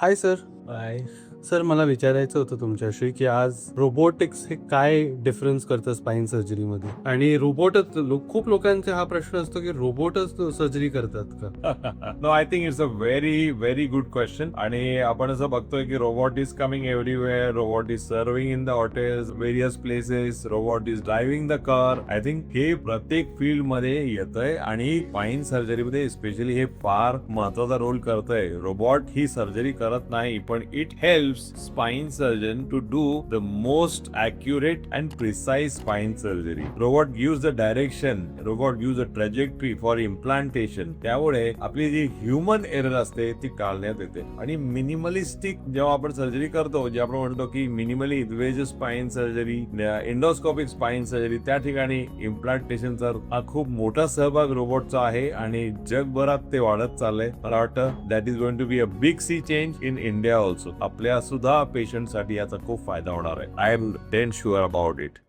Hi sir. Bye. Sir मला विचारायचं होतं तुमच्याशी की आज रोबोटिक्स हे काय डिफरन्स करतं स्पाइन सर्जरीमध्ये आणि रोबोटच खूप लोकांचा हा प्रश्न असतो की रोबोटच सर्जरी करतात का? No, I think it's a very very good question. आणि आपण असं बघतोय की robot is coming everywhere. Robot is serving in the hotels, various places. Robot is driving the car. I think हे प्रत्येक फील्ड मध्ये येतंय आणि स्पाइन सर्जरीमध्ये स्पेशली हे फार महत्वाचा रोल करतंय. रोबोट ही सर्जरी करत नाही, पण it helps spine surgeon to do the most accurate and precise spine surgery. Robot gives the direction, robot gives the trajectory for implantation. त्यामुळे आपली जी ह्युमन एरर असते ती टाळण्यात येते. आणि मिनिमलिस्टिक जेव्हा आपण सर्जरी करतो, जे आपण म्हणतो की minimally invasive spine surgery, endoscopic spine surgery, त्या ठिकाणी इम्प्लांटेशनचा हा खूप मोठा सहभाग रोबोटचा आहे आणि जगभरात ते वाढत चाललंय. मला वाटतं that is going to be a big sea change in India also. आपल्या सुद्धा पेशंट साठी याचा खूप फायदा होणार आहे. I am damn sure about it.